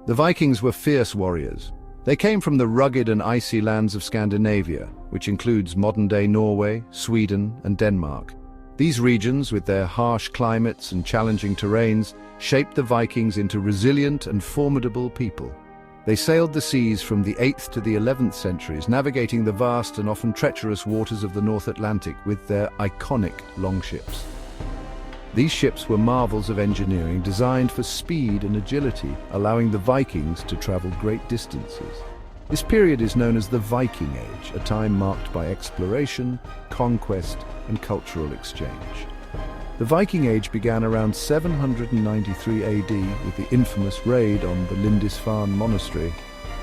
The Vikings were fierce warriors. They came from the rugged and icy lands of Scandinavia, which includes modern-day Norway, Sweden, and Denmark. These regions, with their harsh climates and challenging terrains, shaped the Vikings into resilient and formidable people. They sailed the seas from the 8th to the 11th centuries, navigating the vast and often treacherous waters of the North Atlantic with their iconic longships. These ships were marvels of engineering designed for speed and agility, allowing the Vikings to travel great distances. This period is known as the Viking Age, a time marked by exploration, conquest, and cultural exchange. The Viking Age began around 793 AD with the infamous raid on the Lindisfarne monastery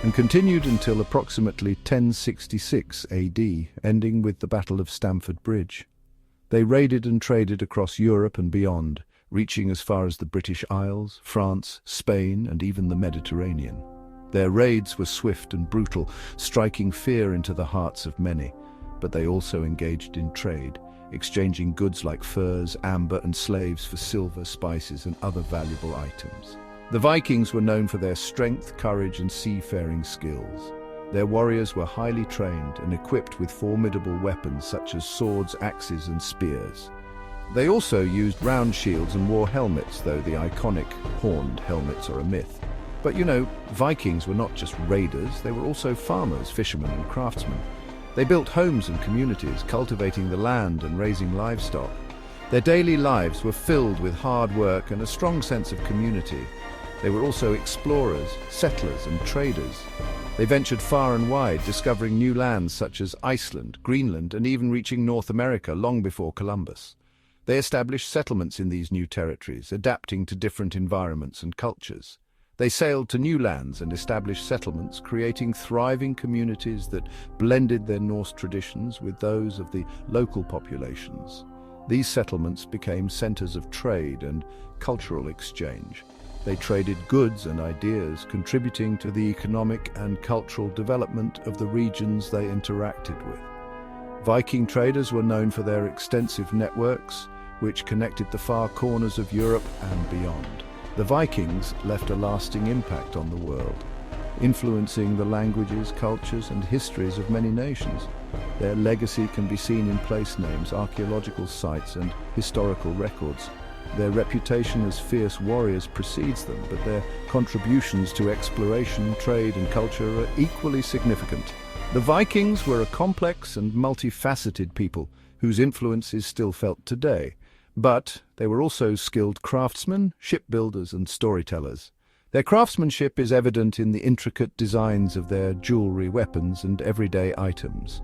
and continued until approximately 1066 AD, ending with the Battle of Stamford Bridge. They raided and traded across Europe and beyond, reaching as far as the British Isles, France, Spain, and even the Mediterranean. Their raids were swift and brutal, striking fear into the hearts of many, but they also engaged in trade, exchanging goods like furs, amber, and slaves for silver, spices, and other valuable items. The Vikings were known for their strength, courage, and seafaring skills. Their warriors were highly trained and equipped with formidable weapons such as swords, axes, and spears. They also used round shields and wore helmets, though the iconic horned helmets are a myth. But Vikings were not just raiders, they were also farmers, fishermen, and craftsmen. They built homes and communities, cultivating the land and raising livestock. Their daily lives were filled with hard work and a strong sense of community. They were also explorers, settlers, and traders. They ventured far and wide, discovering new lands such as Iceland, Greenland, and even reaching North America long before Columbus. They established settlements in these new territories, adapting to different environments and cultures. They sailed to new lands and established settlements, creating thriving communities that blended their Norse traditions with those of the local populations. These settlements became centers of trade and cultural exchange. They traded goods and ideas, contributing to the economic and cultural development of the regions they interacted with. Viking traders were known for their extensive networks, which connected the far corners of Europe and beyond. The Vikings left a lasting impact on the world, influencing the languages, cultures, and histories of many nations. Their legacy can be seen in place names, archaeological sites, and historical records. Their reputation as fierce warriors precedes them, but their contributions to exploration, trade, and culture are equally significant. The Vikings were a complex and multifaceted people whose influence is still felt today. But they were also skilled craftsmen, shipbuilders, and storytellers. Their craftsmanship is evident in the intricate designs of their jewelry, weapons, and everyday items.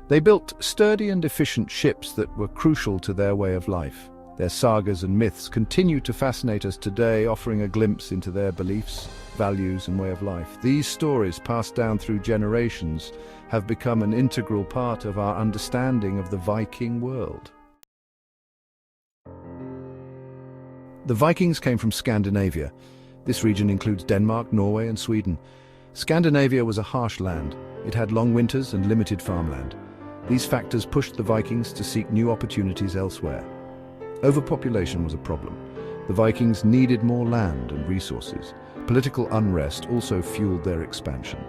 They built sturdy and efficient ships that were crucial to their way of life. Their sagas and myths continue to fascinate us today, offering a glimpse into their beliefs, values, and way of life. These stories, passed down through generations, have become an integral part of our understanding of the Viking world. The Vikings came from Scandinavia. This region includes Denmark, Norway, and Sweden. Scandinavia was a harsh land. It had long winters and limited farmland. These factors pushed the Vikings to seek new opportunities elsewhere. Overpopulation was a problem. The Vikings needed more land and resources. Political unrest also fueled their expansion.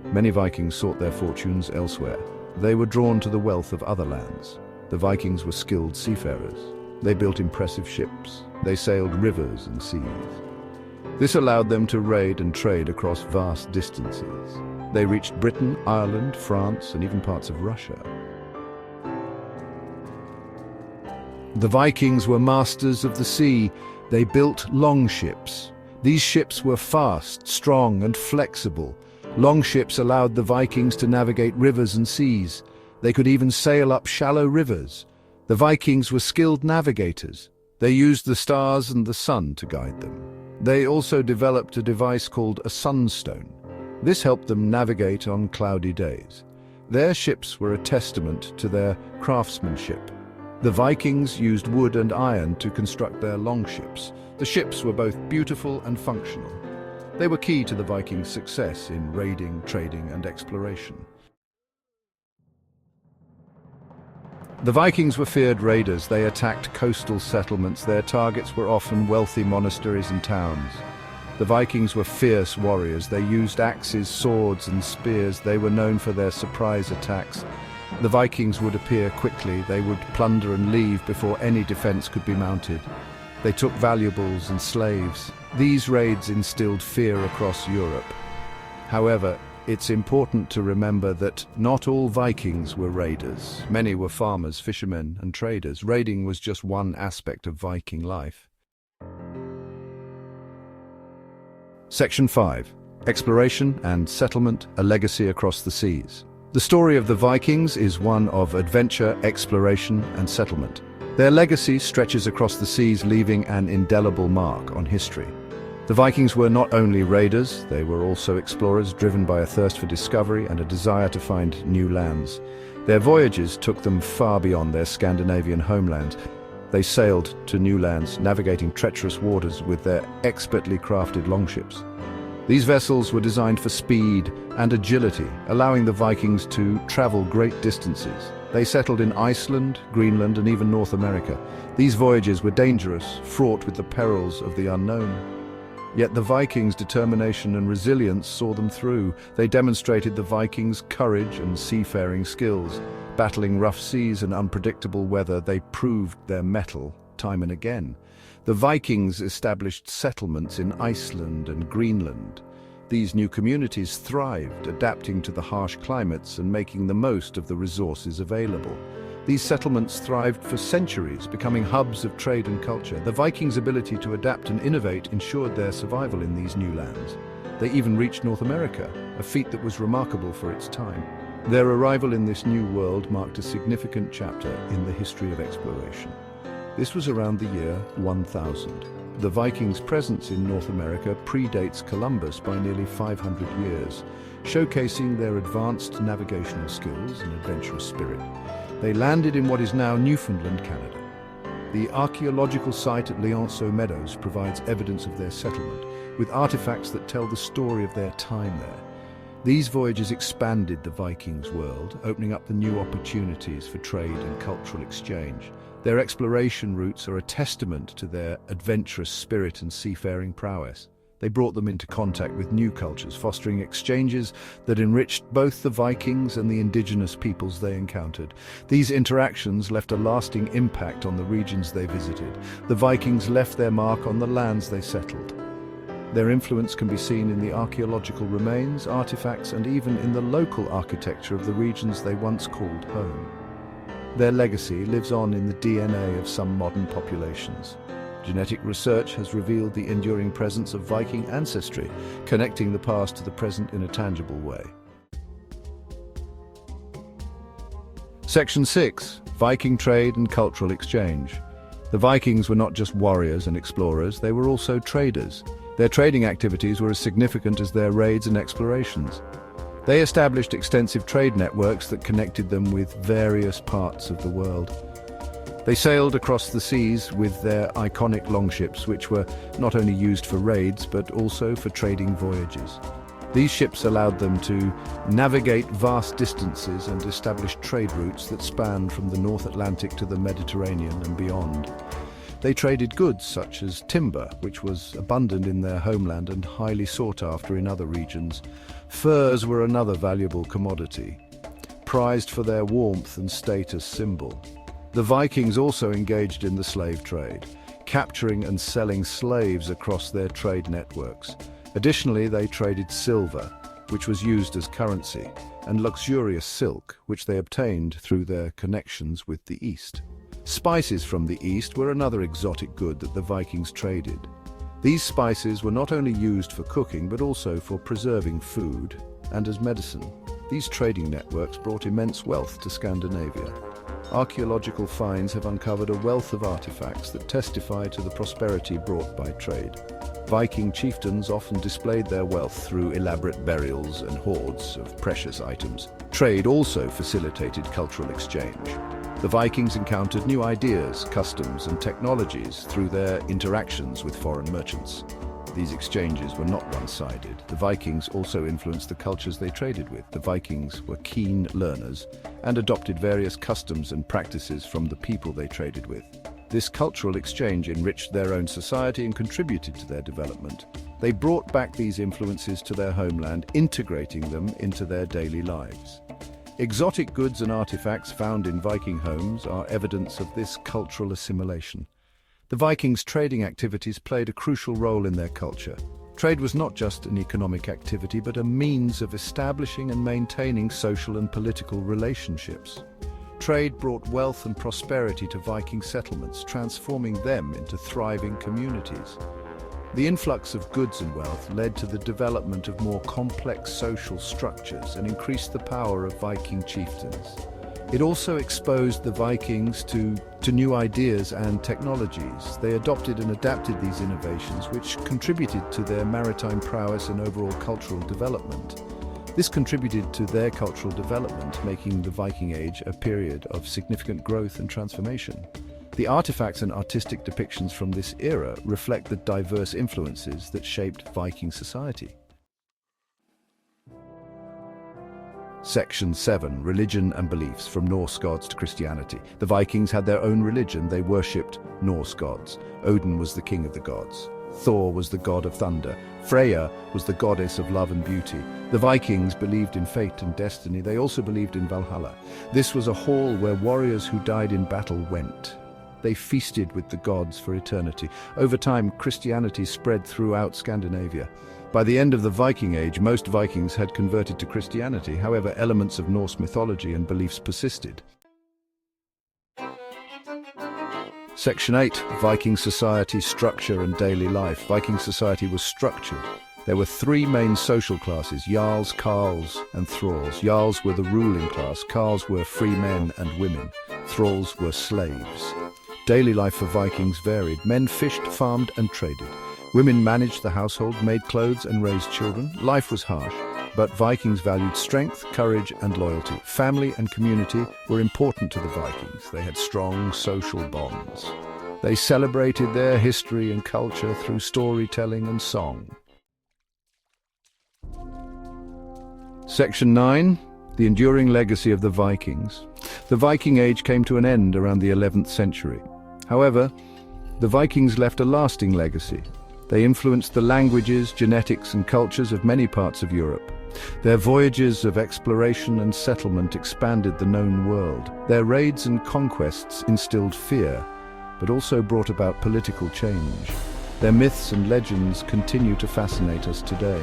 Many Vikings sought their fortunes elsewhere. They were drawn to the wealth of other lands. The Vikings were skilled seafarers. They built impressive ships. They sailed rivers and seas. This allowed them to raid and trade across vast distances. They reached Britain, Ireland, France, and even parts of Russia. The Vikings were masters of the sea. They built longships. These ships were fast, strong, and flexible. Longships allowed the Vikings to navigate rivers and seas. They could even sail up shallow rivers. The Vikings were skilled navigators. They used the stars and the sun to guide them. They also developed a device called a sunstone. This helped them navigate on cloudy days. Their ships were a testament to their craftsmanship. The Vikings used wood and iron to construct their longships. The ships were both beautiful and functional. They were key to the Vikings' success in raiding, trading, and exploration. The Vikings were feared raiders. They attacked coastal settlements. Their targets were often wealthy monasteries and towns. The Vikings were fierce warriors. They used axes, swords, and spears. They were known for their surprise attacks. The Vikings would appear quickly. They would plunder and leave before any defense could be mounted. They took valuables and slaves. These raids instilled fear across Europe. However, it's important to remember that not all Vikings were raiders. Many were farmers, fishermen, and traders. Raiding was just one aspect of Viking life. Section 5. Exploration and Settlement, a Legacy Across the Seas. The story of the Vikings is one of adventure, exploration, and settlement. Their legacy stretches across the seas, leaving an indelible mark on history. The Vikings were not only raiders, they were also explorers, driven by a thirst for discovery and a desire to find new lands. Their voyages took them far beyond their Scandinavian homeland. They sailed to new lands, navigating treacherous waters with their expertly crafted longships. These vessels were designed for speed and agility, allowing the Vikings to travel great distances. They settled in Iceland, Greenland, and even North America. These voyages were dangerous, fraught with the perils of the unknown. Yet the Vikings' determination and resilience saw them through. They demonstrated the Vikings' courage and seafaring skills. Battling rough seas and unpredictable weather, they proved their mettle time and again. The Vikings established settlements in Iceland and Greenland. These new communities thrived, adapting to the harsh climates and making the most of the resources available. These settlements thrived for centuries, becoming hubs of trade and culture. The Vikings' ability to adapt and innovate ensured their survival in these new lands. They even reached North America, a feat that was remarkable for its time. Their arrival in this new world marked a significant chapter in the history of exploration. This was around the year 1000. The Vikings' presence in North America predates Columbus by nearly 500 years, showcasing their advanced navigational skills and adventurous spirit. They landed in what is now Newfoundland, Canada. The archaeological site at Lianceau Meadows provides evidence of their settlement, with artifacts that tell the story of their time there. These voyages expanded the Vikings' world, opening up the new opportunities for trade and cultural exchange. Their exploration routes are a testament to their adventurous spirit and seafaring prowess. They brought them into contact with new cultures, fostering exchanges that enriched both the Vikings and the indigenous peoples they encountered. These interactions left a lasting impact on the regions they visited. The Vikings left their mark on the lands they settled. Their influence can be seen in the archaeological remains, artifacts, and even in the local architecture of the regions they once called home. Their legacy lives on in the DNA of some modern populations. Genetic research has revealed the enduring presence of Viking ancestry, connecting the past to the present in a tangible way. Section 6. Viking Trade and Cultural Exchange. The Vikings were not just warriors and explorers, they were also traders. Their trading activities were as significant as their raids and explorations. They established extensive trade networks that connected them with various parts of the world. They sailed across the seas with their iconic longships, which were not only used for raids but also for trading voyages. These ships allowed them to navigate vast distances and establish trade routes that spanned from the North Atlantic to the Mediterranean and beyond. They traded goods such as timber, which was abundant in their homeland and highly sought after in other regions. Furs were another valuable commodity, prized for their warmth and status symbol. The Vikings also engaged in the slave trade, capturing and selling slaves across their trade networks. Additionally, they traded silver, which was used as currency, and luxurious silk, which they obtained through their connections with the East. Spices from the East were another exotic good that the Vikings traded. These spices were not only used for cooking, but also for preserving food and as medicine. These trading networks brought immense wealth to Scandinavia. Archaeological finds have uncovered a wealth of artifacts that testify to the prosperity brought by trade. Viking chieftains often displayed their wealth through elaborate burials and hoards of precious items. Trade also facilitated cultural exchange. The Vikings encountered new ideas, customs, and technologies through their interactions with foreign merchants. These exchanges were not one-sided. The Vikings also influenced the cultures they traded with. The Vikings were keen learners and adopted various customs and practices from the people they traded with. This cultural exchange enriched their own society and contributed to their development. They brought back these influences to their homeland, integrating them into their daily lives. Exotic goods and artifacts found in Viking homes are evidence of this cultural assimilation. The Vikings' trading activities played a crucial role in their culture. Trade was not just an economic activity, but a means of establishing and maintaining social and political relationships. Trade brought wealth and prosperity to Viking settlements, transforming them into thriving communities. The influx of goods and wealth led to the development of more complex social structures and increased the power of Viking chieftains. It also exposed the Vikings to new ideas and technologies. They adopted and adapted these innovations, which contributed to their maritime prowess and overall cultural development. This contributed to their cultural development, making the Viking Age a period of significant growth and transformation. The artifacts and artistic depictions from this era reflect the diverse influences that shaped Viking society. Section 7. Religion and beliefs, from Norse gods to Christianity. The Vikings had their own religion. They worshipped Norse gods. Odin was the king of the gods. Thor was the god of thunder. Freya was the goddess of love and beauty. The Vikings believed in fate and destiny. They also believed in Valhalla. This was a hall where warriors who died in battle went. They feasted with the gods for eternity. Over time, Christianity spread throughout Scandinavia. By the end of the Viking Age, most Vikings had converted to Christianity. However, elements of Norse mythology and beliefs persisted. Section 8. Viking society, structure and daily life. Viking society was structured. There were three main social classes: Jarls, Carls and Thralls. Jarls were the ruling class. Carls were free men and women. Thralls were slaves. Daily life for Vikings varied. Men fished, farmed and traded. Women managed the household, made clothes and raised children. Life was harsh, but Vikings valued strength, courage and loyalty. Family and community were important to the Vikings. They had strong social bonds. They celebrated their history and culture through storytelling and song. Section 9. The enduring legacy of the Vikings. The Viking Age came to an end around the 11th century. However, the Vikings left a lasting legacy. They influenced the languages, genetics and cultures of many parts of Europe. Their voyages of exploration and settlement expanded the known world. Their raids and conquests instilled fear, but also brought about political change. Their myths and legends continue to fascinate us today.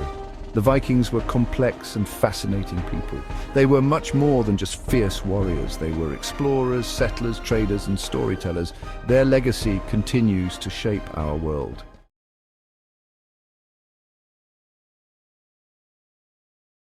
The Vikings were complex and fascinating people. They were much more than just fierce warriors. They were explorers, settlers, traders and storytellers. Their legacy continues to shape our world.